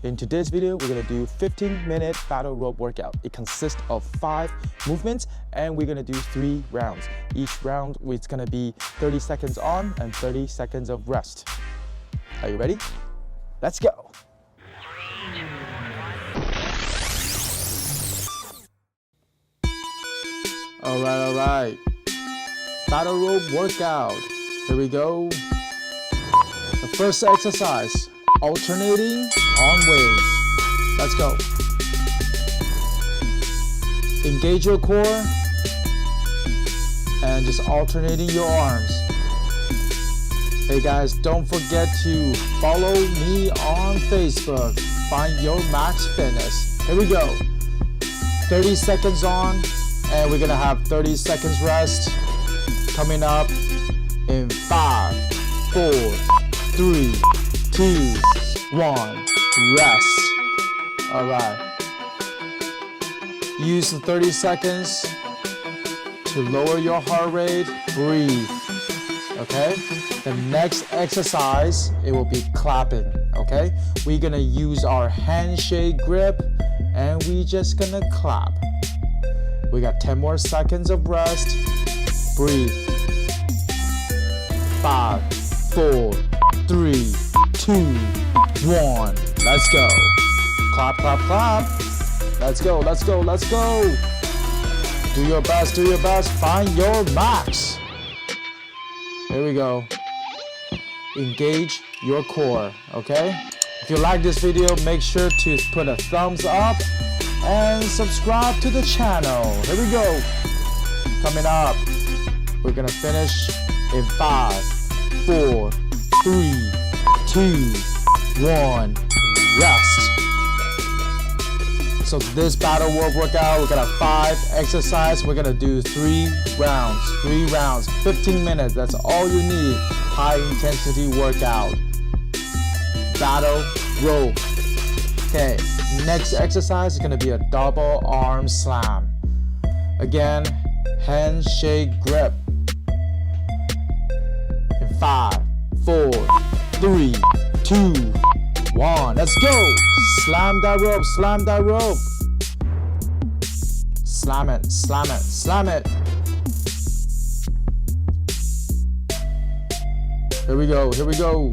In today's video, we're gonna do 15-minute battle rope workout. It consists of 5 movements and we're gonna do 3 rounds. Each round is gonna be 30 seconds on and 30 seconds of rest. Are you ready? Let's go. All right. Battle rope workout. Here we go. The first exercise, alternating on waves. Let's go. Engage your core and just alternating your arms. Hey guys, don't forget to follow me on Facebook. Find your max fitness. Here we go. 30 seconds on and we're gonna have 30 seconds rest. Coming up in 5, 4, 3, 2, 1, rest. All right. Use the 30 seconds to lower your heart rate. Breathe. Okay? The next exercise, it will be clapping. Okay? We're gonna use our handshake grip and we just gonna clap. We got 10 more seconds of rest. Breathe. 5, 4, 3, 2, 1. Let's go. Clap, clap, clap. Let's go, let's go, let's go. Do your best, do your best. Find your max. Here we go. Engage your core, okay? If you like this video, make sure to put a thumbs up and subscribe to the channel. Here we go. Coming up, we're gonna finish in 5, 4, 3, 2, 1, rest. So this battle rope workout, we're gonna have 5 exercises. We're gonna do 3 rounds, 15 minutes. That's all you need. High intensity workout. Battle rope. Okay, next exercise is gonna be a double arm slam. Again, handshake grip. In 5, 4, 3, 2, 1. Let's go. Slam that rope, slam that rope. Slam it, slam it, slam it. Here we go, here we go.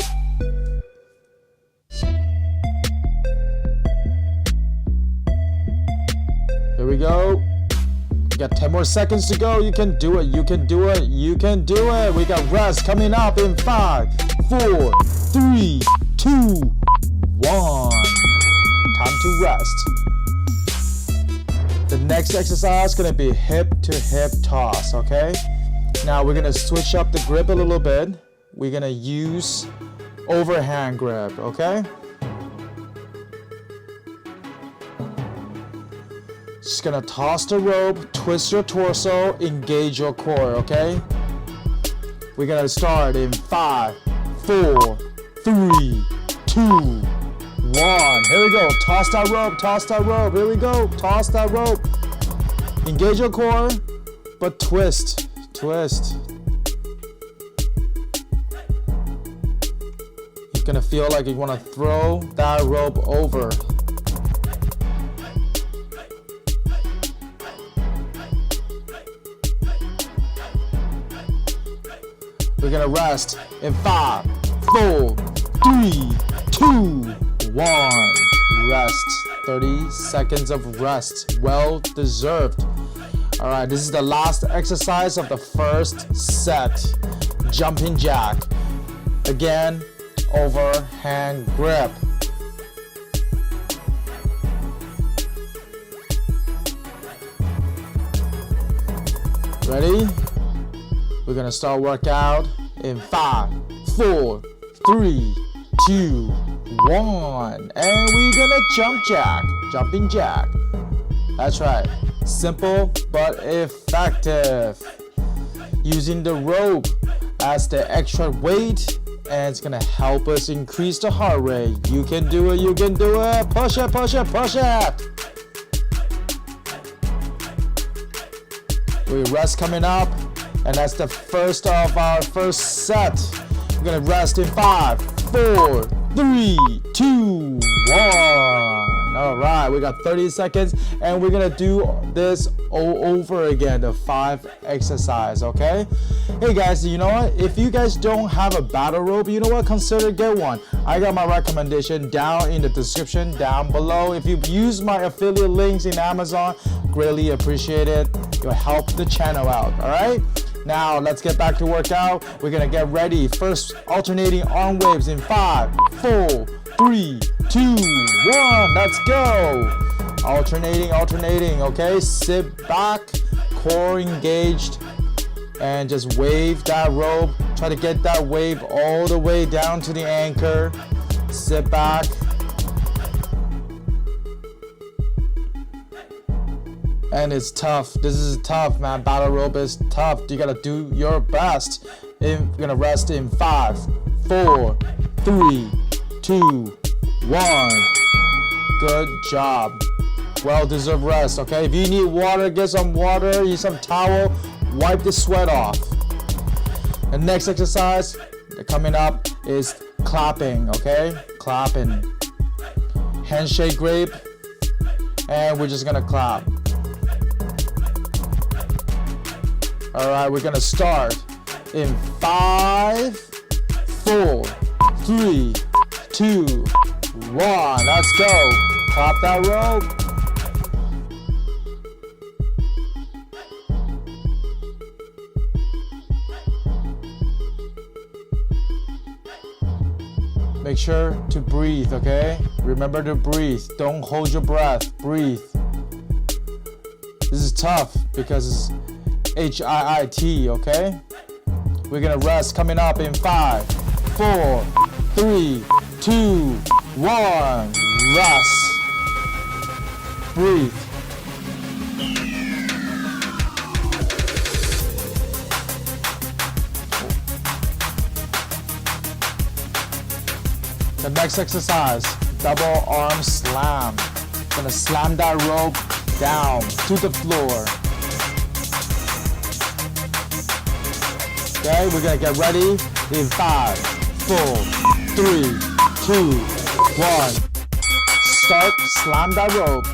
Here we go. We got 10 more seconds to go. You can do it, you can do it, you can do it. We got rest coming up in 5, 4, 3, 2, 1. Time to rest. The next exercise is gonna be hip to hip toss, okay? Now we're gonna switch up the grip a little bit. We're gonna use overhand grip, okay? Just gonna toss the rope, twist your torso, engage your core, okay? We're gonna start in 5, 4, 3, 2, 1. Here we go. Toss that rope, toss that rope. Here we go. Toss that rope. Engage your core, but twist, twist. You're gonna feel like you wanna throw that rope over. We're gonna rest in 5, 4, 3, 2, 1. Rest. 30 seconds of rest. Well deserved. All right, this is the last exercise of the first set. Jumping jack. Again, overhand grip. Ready? We're gonna start workout in 5, 4, 3, 2, 1. And we're gonna jump jack. Jumping jack. That's right. Simple but effective. Using the rope as the extra weight, and it's gonna help us increase the heart rate. You can do it, you can do it. Push it, push it, push it. We rest coming up. And that's the first of our first set. We're gonna rest in 5, 4, 3, 2, 1. right, we got 30 seconds and we're gonna do this all over again, the 5 exercise, okay? Hey guys, you know what? If you guys don't have a battle rope, you know what? Consider get one. I got my recommendation down in the description down below. If you use my affiliate links in Amazon, greatly appreciate it. You'll help the channel out, all right? Now let's get back to workout. We're gonna get ready. First, alternating arm waves in 5, 4, 3, 2, 1. Let's go. Alternating, okay? Sit back, core engaged, and just wave that rope. Try to get that wave all the way down to the anchor. Sit back. And it's tough. This is tough, man. Battle rope is tough. You gotta do your best. We're gonna rest in 5, 4, 3, 2, 1. Good job. Well-deserved rest, okay? If you need water, get some water, use some towel, wipe the sweat off. The next exercise coming up is clapping, okay? Clapping. Handshake grape, and we're just gonna clap. All right, we're gonna start in 5, 4, 3, 2, 1. Let's go. Clap that rope. Make sure to breathe, okay? Remember to breathe. Don't hold your breath. Breathe. This is tough because it's HIIT, okay? We're gonna rest coming up in 5, 4, 3, 2, 1. Rest. Breathe. The next exercise, double arm slam. Gonna slam that rope down to the floor. Okay, we're gonna get ready in 5, 4, 3, 2, 1. Start, slam that rope.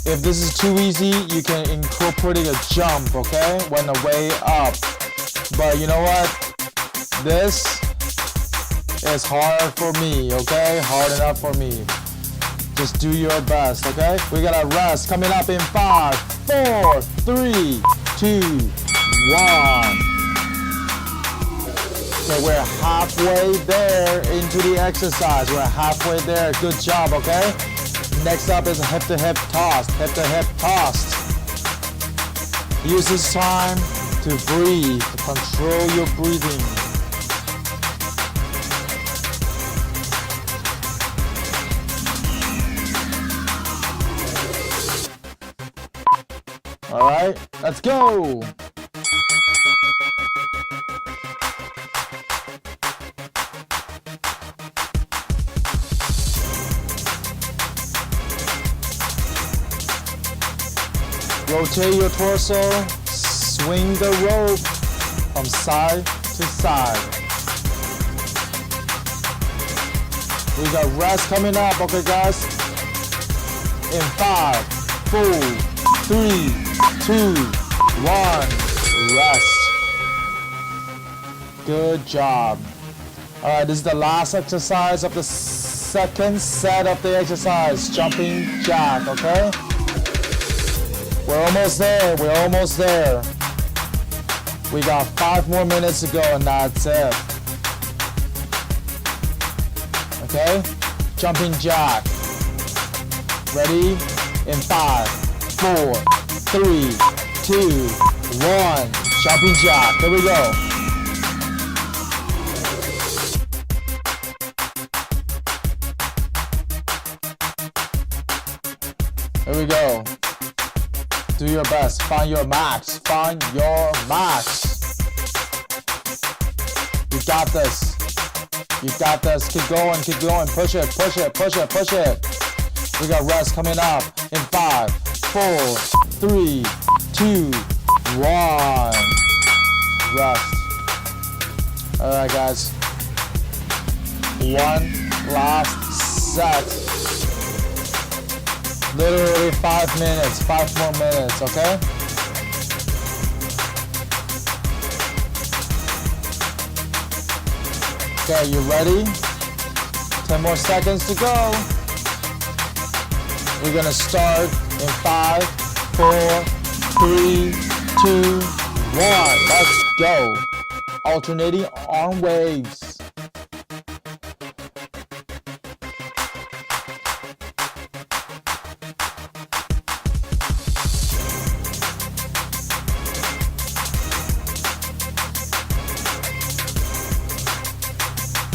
If this is too easy, you can incorporate a jump, okay? When the way up. But you know what? This is hard for me, okay? Hard enough for me. Just do your best, okay? We gotta rest coming up in 5, 4, 3, 2, 1. Okay, we're halfway there into the exercise. We're halfway there. Good job, okay? Next up is a hip-to-hip toss. Hip-to-hip toss. Use this time to breathe. Control your breathing. All right, let's go. Rotate your torso, swing the rope from side to side. We got rest coming up, okay guys? In 5, 4, 3, 2, 1, rest. Good job. All right, this is the last exercise of the second set of the exercise, jumping jack, okay? We're almost there, We got 5 more minutes to go and that's it. Okay? Jumping jack. Ready? In 5, 4, 3, 2, 1. Jumping jack. Here we go. Here we go. Do your best. Find your max. Find your max. You got this. You got this. Keep going. Keep going. Push it. Push it. Push it. Push it. We got rest coming up in 5, 4, 3, 2, 1. rest. Alright guys, one last set. Literally 5 minutes, 5 more minutes, okay? Okay, you ready? 10 more seconds to go. We're gonna start in 5, 4, 3, 2, 1. Let's go. Alternating arm waves.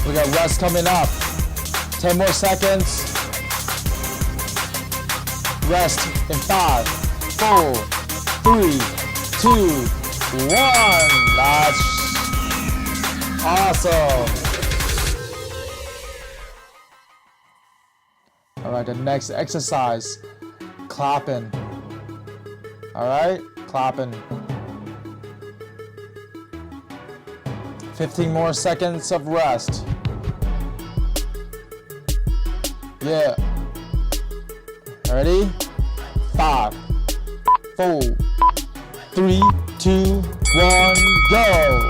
We got rest coming up. 10 more seconds. Rest in 5, 4, 3, 2, 1. That's awesome. All right, the next exercise, clapping. All right, clapping. 15 more seconds of rest. Yeah. Ready? 5, 4, 3, 2, 1, go.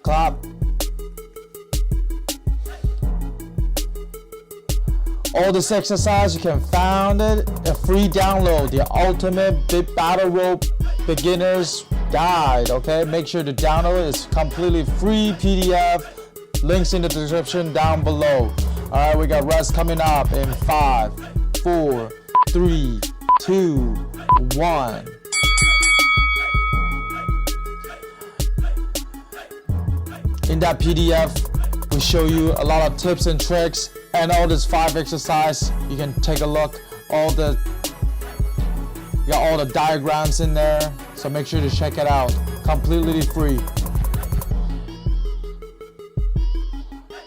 Clap. All this exercise you can find it a free download, the ultimate big battle rope beginners guide. Okay, make sure to download it. It's completely free PDF. Links in the description down below. All right, we got rest coming up in 5, 4, 3, 2, 1. In that PDF, we show you a lot of tips and tricks and all this 5 exercise. You can take a look. You got all the diagrams in there, so make sure to check it out. Completely free.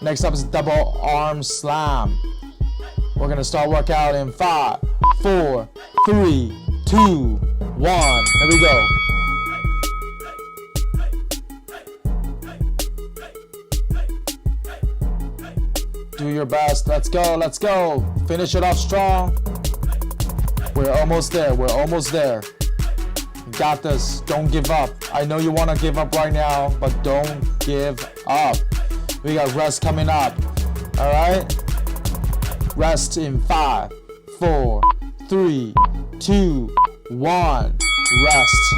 Next up is double arm slam. We're gonna start workout in 5, 4, 3, 2, 1. Here we go. Do your best. Let's go. Let's go. Finish it off strong. We're almost there. We're almost there. You got this. Don't give up. I know you want to give up right now, but don't give up. We got rest coming up. All right? Rest in 5, 4, 3, 2, 1. Rest.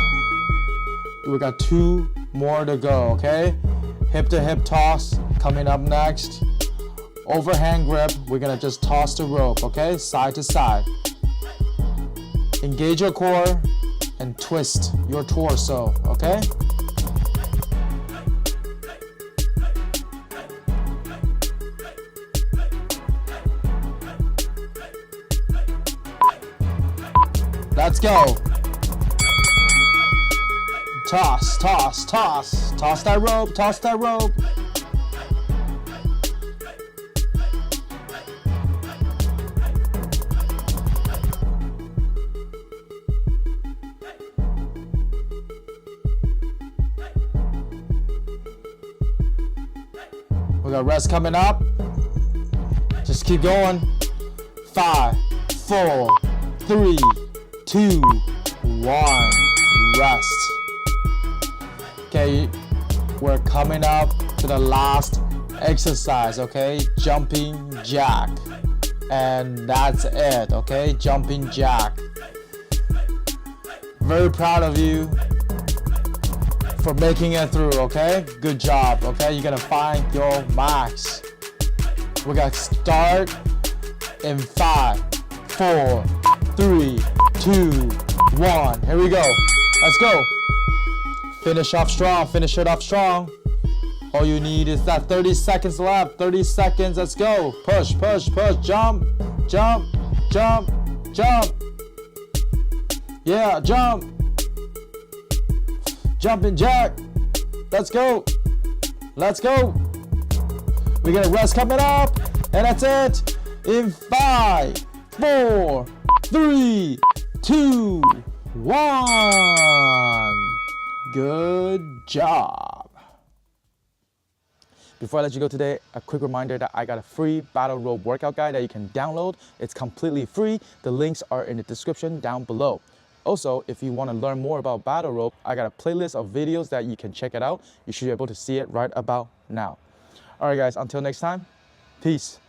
We got 2 more to go, okay? Hip to hip toss coming up next. Overhand grip, we're gonna just toss the rope, okay? Side to side. Engage your core and twist your torso, okay? Let's go. Toss, toss, toss. Toss that rope, toss that rope. We got rest coming up. Just keep going. 5, 4, 3, 2, 1. Rest. Okay, we're coming up to the last exercise, okay? Jumping jack. And that's it, okay? Jumping jack. Very proud of you for making it through, okay? Good job, okay? You're gonna find your max. We're gonna start in 5, 4, 3, 2, 1. Here we go. Let's go. Finish off strong. Finish it off strong. All you need is that 30 seconds left. 30 seconds. Let's go. Push, push, push. Jump, jump, jump, jump. Yeah, jump. Jumping jack. Let's go. Let's go. We got a rest coming up. And that's it. In 5, 4, 3, 2, 1. Good job. Before I let you go today, a quick reminder that I got a free battle rope workout guide that you can download. It's completely free. The links are in the description down below. Also, if you want to learn more about battle rope, I got a playlist of videos that you can check it out. You should be able to see it right about now. All right, guys, until next time, peace.